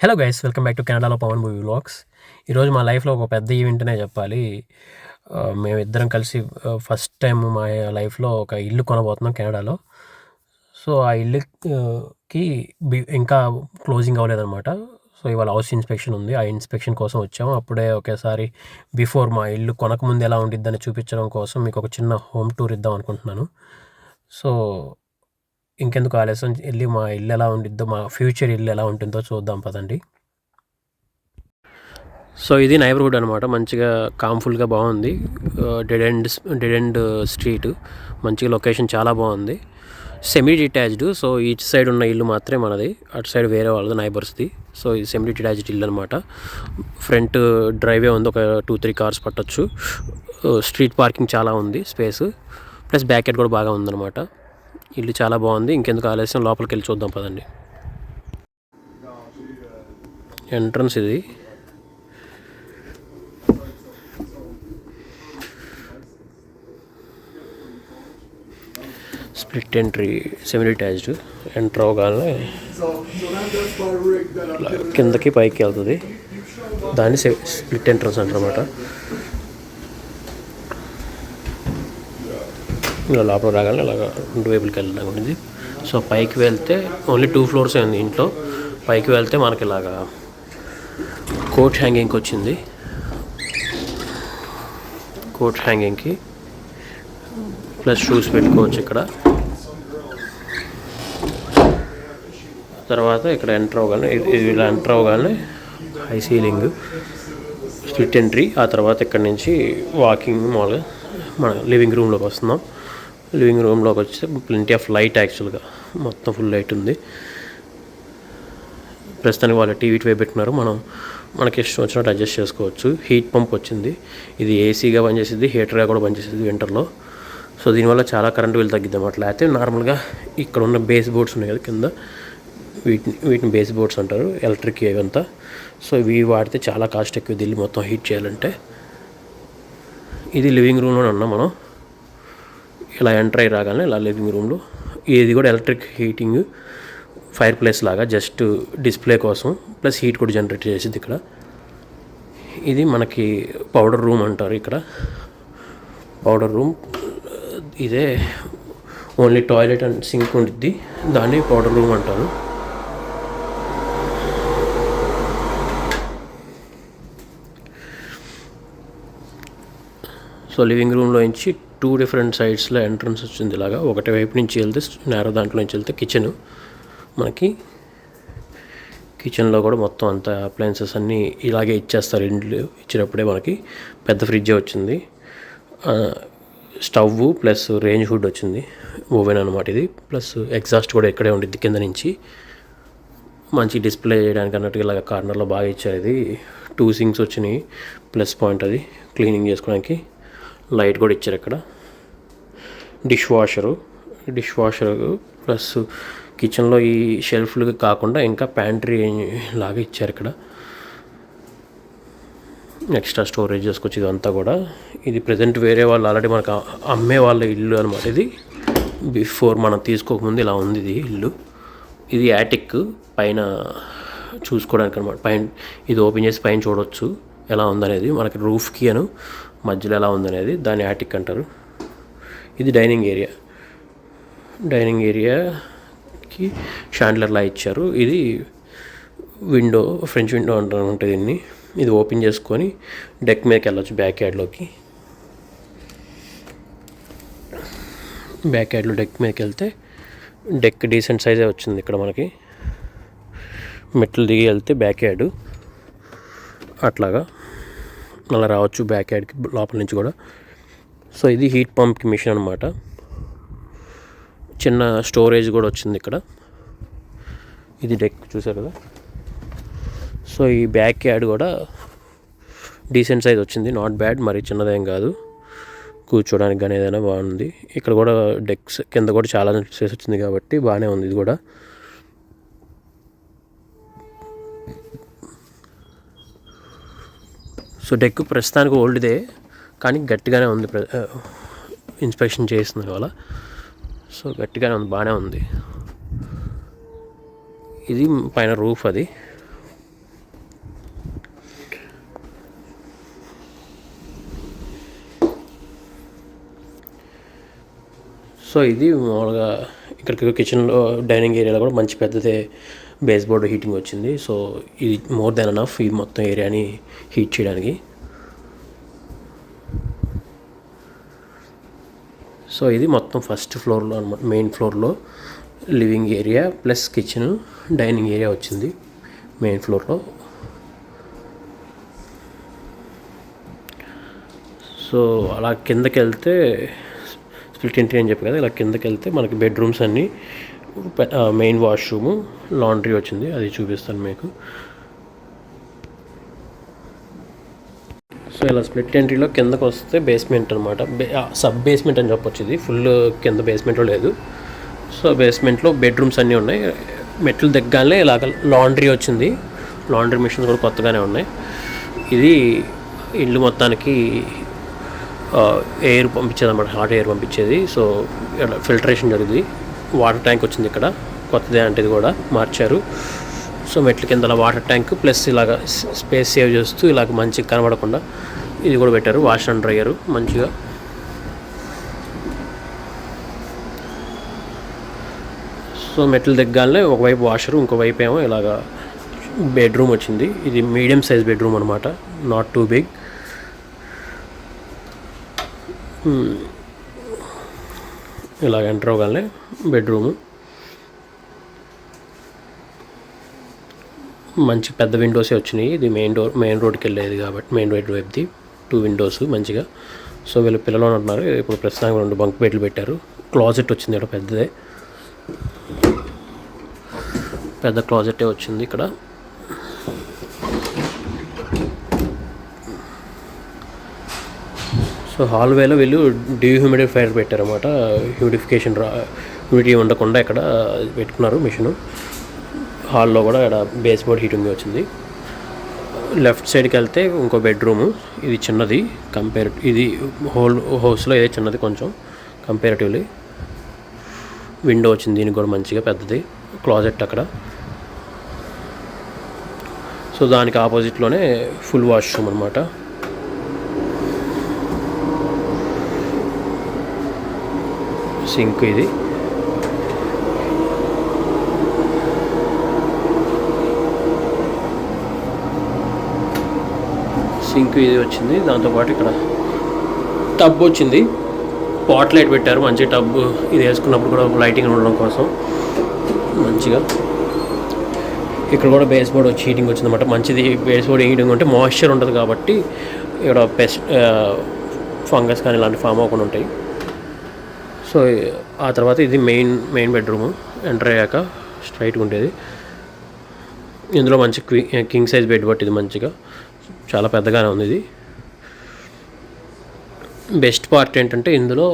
Hello guys, welcome back to కెనడాలో Pawan movie vlogs. ఈరోజు మా లైఫ్లో ఒక పెద్ద ఈవెంట్నే చెప్పాలి. మేమిద్దరం కలిసి ఫస్ట్ టైం మా లైఫ్లో ఒక ఇల్లు కొనబోతున్నాం కెనడాలో. సో ఆ ఇల్లుకి ఇంకా క్లోజింగ్ అవ్వలేదన్నమాట. సో ఇవాళ హౌస్ ఇన్స్పెక్షన్ ఉంది. ఆ ఇన్స్పెక్షన్ కోసం వచ్చాము. అప్పుడే ఒకేసారి బిఫోర్ మా ఇల్లు కొనకముందు ఎలా ఉండిద్దని చూపించడం కోసం మీకు ఒక చిన్న హోమ్ టూర్ ఇద్దాం అనుకుంటున్నాను. సో ఇంకెందుకు ఆలస్యం, వెళ్ళి మా ఇల్లు ఎలా ఉండిద్దో, మా ఫ్యూచర్ ఇల్లు ఎలా ఉంటుందో చూద్దాం పదండి. సో ఇది నైబర్హుడ్ అనమాట. మంచిగా కామ్ఫుల్గా బాగుంది. డెడ్ ఎండ్ స్ట్రీట్, మంచిగా లొకేషన్ చాలా బాగుంది. Semi detached. So each side ఉన్న ఇల్లు మాత్రమే మనది, అటు సైడ్ వేరే వాళ్ళది నైబర్స్ది. సో ఇది సెమీ డిటాచ్డ్ ఇల్లు అనమాట. ఫ్రంట్ డ్రైవే ఉంది, ఒక 2-3 కార్స్ పట్టొచ్చు. స్ట్రీట్ పార్కింగ్ చాలా ఉంది, స్పేస్ ప్లస్ బ్యాక్ యార్డ్ కూడా బాగా ఉందన్నమాట. ఇల్లు చాలా బాగుంది. ఇంకెందుకు ఆలస్యం, లోపలికి వెళ్ళి చూద్దాం పదండి. ఎంట్రన్స్ ఇది. Split entry, semi detached. Enter అవగానే కిందకి పైకి వెళ్తుంది. దాన్ని స్ప్లిట్ ఎంట్రన్స్ అంటారన్నమాట. ఇలా లోపల రాగానే ఇలాగ 2 వైపులకి వెళ్ళడం ఉంటుంది. సో పైకి వెళ్తే ఓన్లీ 2 ఫ్లోర్స్ ఉంది ఇంట్లో. పైకి వెళ్తే మనకి ఇలాగా కోట్ హ్యాంగింగ్కి వచ్చింది. కోట్ హ్యాంగింగ్కి ప్లస్ షూస్ పెట్టుకోవచ్చు ఇక్కడ. తర్వాత ఇక్కడ ఎంటర్ అవగానే, ఇలా ఎంటర్ అవగానే హై సీలింగ్, స్ప్లిట్ ఎంట్రీ. ఆ తర్వాత ఇక్కడ నుంచి వాకింగ్ మామూలుగా మన లివింగ్ రూమ్లోకి వస్తున్నాం. లివింగ్ రూమ్లోకి వచ్చి ప్lenty ఆఫ్ లైట్, యాక్చువల్గా మొత్తం ఫుల్ లైట్ ఉంది. ప్రస్తుతానికి వాళ్ళు టీవీ పెట్టినారు. మనకి ఇష్టం వచ్చినట్టు అడ్జస్ట్ చేసుకోవచ్చు. హీట్ పంప్ వచ్చింది. ఇది ఏసీగా పనిచేసేది, హీటర్గా కూడా పనిచేసేది వింటర్లో. సో దీనివల్ల చాలా కరెంట్ బిల్ తగ్గిద్దాం అట్లా. అయితే నార్మల్గా ఇక్కడ ఉన్న బేస్ బోర్డ్స్ ఉన్నాయి కదా కింద, వీటిని బేస్ బోర్డ్స్ అంటారు, ఎలక్ట్రిక్ ఇవంతా. సో ఇవి వాడితే చాలా కాస్ట్ ఎక్కువ దిల్లు మొత్తం హీట్ చేయాలంటే. ఇది లివింగ్ రూమ్లోనే ఉన్నాం మనం. ఇలా ఎంటర్ అయ్యి రాగానే ఇలా లివింగ్ రూమ్లో, ఇది కూడా ఎలక్ట్రిక్ హీటింగ్ ఫైర్ ప్లేస్ లాగా, జస్ట్ డిస్ప్లే కోసం, ప్లస్ హీట్ కూడా జనరేట్ చేసేది ఇక్కడ. ఇది మనకి పౌడర్ రూమ్ అంటారు ఇక్కడ. పౌడర్ రూమ్ ఇదే. ఓన్లీ టాయిలెట్ అండ్ సింక్ ఉండిద్ది, దాన్ని పౌడర్ రూమ్ అంటారు. సో లివింగ్ రూమ్లో నుంచి 2 డిఫరెంట్ సైడ్స్లో ఎంట్రన్స్ వచ్చింది. ఇలాగా ఒకటి వైపు నుంచి వెళ్తే నేరో, దాంట్లో నుంచి వెళ్తే కిచెన్. మనకి కిచెన్లో కూడా మొత్తం అంతా అప్లయన్సెస్ అన్నీ ఇలాగే ఇచ్చేస్తారు. ఇండ్లు ఇచ్చినప్పుడే మనకి పెద్ద ఫ్రిడ్జే వచ్చింది. స్టవ్ ప్లస్ రేంజ్ హుడ్ వచ్చింది, ఓవెన్ అనమాట ఇది. ప్లస్ ఎగ్జాస్ట్ కూడా ఇక్కడే ఉండిద్ది కింద నుంచి. మంచి డిస్ప్లే చేయడానికి అన్నట్టుగా ఇలాగ కార్నర్లో బాగా ఇచ్చారు. ఇది 2 సింక్స్ వచ్చినాయి, ప్లస్ పాయింట్ అది క్లీనింగ్ చేసుకోవడానికి. లైట్ కూడా ఇచ్చారు ఇక్కడ. డిష్ వాషరు ప్లస్ కిచెన్లో ఈ షెల్ఫ్లు కాకుండా ఇంకా ప్యాంట్రీ లాగా ఇచ్చారు ఇక్కడ. ఎక్స్ట్రా స్టోరేజ్ చేసుకోవచ్చు ఇదంతా కూడా. ఇది ప్రజెంట్ వేరే వాళ్ళు ఆల్రెడీ మనకు అమ్మే వాళ్ళ ఇల్లు అనమాట. ఇది బిఫోర్ మనం తీసుకోకముందు ఇలా ఉంది ఇది ఇల్లు. ఇది యాటిక్, పైన చూసుకోవడానికి అనమాట. పైన ఇది ఓపెన్ చేసి పైన చూడవచ్చు ఎలా ఉందనేది. మనకి రూఫ్కి అను మధ్యలో ఎలా ఉందనేది దాన్ని యాటిక్ అంటారు. ఇది డైనింగ్ ఏరియాకి షాండ్లర్లా ఇచ్చారు. ఇది విండో, ఫ్రెంచ్ విండో అంటారు ఉంటుంది దీన్ని. ఇది ఓపెన్ చేసుకొని డెక్ మీదకి వెళ్ళొచ్చు, బ్యాక్ యార్డ్లోకి. బ్యాక్ యార్డ్లో డెక్ మీదకి వెళ్తే డెక్ డీసెంట్ సైజే వచ్చింది ఇక్కడ మనకి. మెట్లు దిగి వెళ్తే బ్యాక్ యార్డు అట్లాగా అలా రావచ్చు బ్యాక్ యార్డ్కి లోపల నుంచి కూడా. సో ఇది హీట్ పంప్కి మిషన్ అనమాట. చిన్న స్టోరేజ్ కూడా వచ్చింది ఇక్కడ. ఇది డెక్ చూసారు కదా. సో ఈ బ్యాక్ యార్డ్ కూడా డీసెంట్ సైజ్ వచ్చింది, నాట్ బ్యాడ్, మరి చిన్నదేం కాదు. కూర్చోడానికి కానీ ఏదైనా బాగుంది. ఇక్కడ కూడా డెక్స్ కింద కూడా చాలా స్పేస్ వచ్చింది కాబట్టి బాగానే ఉంది ఇది కూడా. సో డెక్ ప్రస్తుతానికి ఓల్డ్దే కానీ గట్టిగానే ఉంది. ఇన్స్పెక్షన్ చేస్తుంది వాళ్ళ. సో గట్టిగానే ఉంది, బాగానే ఉంది. ఇది పైన రూఫ్, అది సో ఇది మామూలుగా ఇక్కడికి కిచెన్లో డైనింగ్ ఏరియాలో కూడా మంచి పెద్దదే బేస్ బోర్డ్ హీటింగ్ వచ్చింది. సో ఇది మోర్ దెన్ ఎనఫ్ ఈ మొత్తం ఏరియాని హీట్ చేయడానికి. సో ఇది మొత్తం ఫస్ట్ ఫ్లోర్లో అనమాట, మెయిన్ ఫ్లోర్లో living area plus kitchen dining area వచ్చింది మెయిన్ ఫ్లోర్లో. సో అలా కిందకి వెళ్తే స్ప్లిట్ ఎంట్రీ అని చెప్పి కదా, ఇలా కిందకి వెళ్తే మనకి బెడ్రూమ్స్ అన్నీ, మెయిన్ వాష్రూము, లాండ్రీ వచ్చింది, అది చూపిస్తాను మీకు. సో ఇలా స్ప్లిట్ ఎంట్రీలో కిందకు వస్తే బేస్మెంట్ అనమాట, సబ్ బేస్మెంట్ అని చెప్పొచ్చు. ఇది ఫుల్ కింద బేస్మెంట్లో లేదు. సో బేస్మెంట్లో బెడ్రూమ్స్ అన్నీ ఉన్నాయి. మెట్లు దిగ్గానే ఇలాగ లాండ్రీ వచ్చింది, లాండ్రీ మిషన్స్ కూడా కొత్తగానే ఉన్నాయి. ఇది ఇల్లు మొత్తానికి ఎయిర్ పంపించేది అనమాట, హాట్ ఎయిర్ పంపించేది. సో ఇక్కడ ఫిల్టరేషన్ జరుగుతుంది. వాటర్ ట్యాంక్ వచ్చింది ఇక్కడ, కొత్తదే అంటే ఇది కూడా మార్చారు. సో మెట్ల కింద అలా వాటర్ ట్యాంక్ ప్లస్ ఇలాగ స్పేస్ సేవ్ చేస్తూ ఇలాగ మంచిగా కనబడకుండా ఇది కూడా పెట్టారు, వాష్ అండ్ డ్రైయరు మంచిగా. సో మెట్లు దిగ్గానే ఒకవైపు వాషరు, ఇంకోవైపు ఏమో ఇలాగా బెడ్రూమ్ వచ్చింది. ఇది మీడియం సైజ్ బెడ్రూమ్ అనమాట, నాట్ టూ బిగ్. ఇలాగ ఎంటర్ అవ్వగానే బెడ్రూము, మంచి పెద్ద విండోసే వచ్చినాయి. ఇది మెయిన్ రోడ్కి వెళ్ళేది కాబట్టి మెయిన్ రోడ్ వైపుది 2 విండోస్ మంచిగా. సో వీళ్ళు పిల్లలు ఉంటున్నారు. ఇప్పుడు ప్రస్తుతానికి 2 బంక్ బెడ్లు పెట్టారు. క్లాజెట్ వచ్చింది ఇక్కడ, పెద్దదే పెద్ద క్లాజెటే వచ్చింది ఇక్కడ. సో హాల్వేలో వీళ్ళు డీహ్యూమిడిఫైయర్ పెట్టారన్నమాట, హ్యూమిడిటీ ఉండకుండా ఇక్కడ పెట్టుకున్నారు మిషను. హాల్లో కూడా ఇక్కడ బేస్ బోర్డ్ హీటింగ్ వచ్చింది. లెఫ్ట్ సైడ్కి వెళ్తే ఇంకో బెడ్రూము, ఇది చిన్నది ఇది హౌస్లో ఇదే చిన్నది కొంచెం కంపేరేటివ్లీ. విండో వచ్చింది దీనికి కూడా మంచిగా పెద్దది, క్లాజెట్ అక్కడ. సో దానికి ఆపోజిట్లోనే ఫుల్ వాష్రూమ్ అనమాట. సింక్ ఇది, వచ్చింది. దాంతోపాటు ఇక్కడ టబ్ వచ్చింది, పాట్ లైట్ పెట్టారు, మంచి టబ్. ఇది వేసుకున్నప్పుడు కూడా లైటింగ్ ఉండడం కోసం మంచిగా. ఇక్కడ కూడా బేస్ బోర్డ్ వచ్చి హీటింగ్ వచ్చిందన్నమాట, మంచిది. బేస్ బోర్డ్ హీటింగ్ ఉంటే మాయిశ్చర్ ఉంటుంది కాబట్టి ఇక్కడ ఫంగస్ కానీ ఇలాంటి ఫామ్ అవ్వకుండా ఉంటాయి. సో ఆ తర్వాత ఇది మెయిన్ బెడ్రూము. ఎంటర్ అయ్యాక స్ట్రైట్గా ఉండేది. ఇందులో మంచి కింగ్ సైజ్ బెడ్ పట్టింది మంచిగా, చాలా పెద్దగానే ఉంది ఇది. బెస్ట్ పార్ట్ ఏంటంటే ఇందులో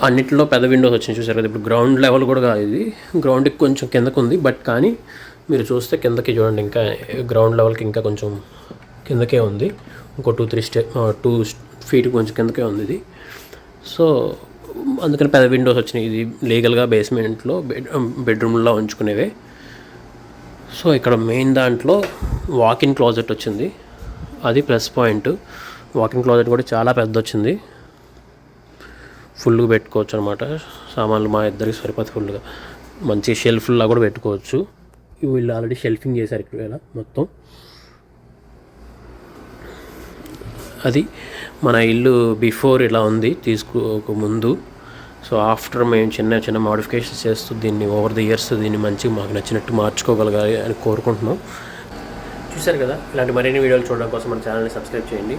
అన్నింటిలో పెద్ద విండోస్ వచ్చినాయి, చూసారు కదా. ఇప్పుడు గ్రౌండ్ లెవెల్ కూడా కాదు, ఇది గ్రౌండ్కి కొంచెం కిందకు ఉంది. బట్ కానీ మీరు చూస్తే కిందకి చూడండి, ఇంకా గ్రౌండ్ లెవెల్కి ఇంకా కొంచెం కిందకే ఉంది. ఇంకో 2 ఫీట్ కొంచెం కిందకే ఉంది ఇది. సో అందుకని పెద్ద విండోస్ వచ్చినాయి. ఇది లీగల్గా బేస్మెంట్లో బెడ్రూమ్లో ఉంచుకునేవే. సో ఇక్కడ మెయిన్ దాంట్లో వాకిన్ క్లాజెట్ వచ్చింది, అది ప్లస్ పాయింట్. వాకిన్ క్లాజెట్ కూడా చాలా పెద్ద వచ్చింది, ఫుల్గా పెట్టుకోవచ్చు అనమాట సామాన్లు. మా ఇద్దరికి సరిపోతే ఫుల్గా, మంచి షెల్ఫ్లా కూడా పెట్టుకోవచ్చు. వీళ్ళు ఆల్రెడీ షెల్ఫింగ్ చేశారు ఇక్కడ మొత్తం. అది మన ఇల్లు బిఫోర్ ఇలా ఉంది తీసుకోక ముందు. సో ఆఫ్టర్ మేము చిన్న మోడిఫికేషన్స్ చేస్తూ దీన్ని ఓవర్ ది ఇయర్స్ దీన్ని మంచిగా మాకు నచ్చినట్టు మార్చుకోగలగాలి అని కోరుకుంటున్నాం. చూశారు కదా, ఇలాంటి మరిన్ని వీడియోలు చూడడం కోసం మన ఛానల్ని సబ్స్క్రైబ్ చేయండి.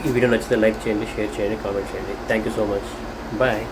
ఈ వీడియో నచ్చితే లైక్ చేయండి, షేర్ చేయండి, కామెంట్ చేయండి. Thank you so much. Bye.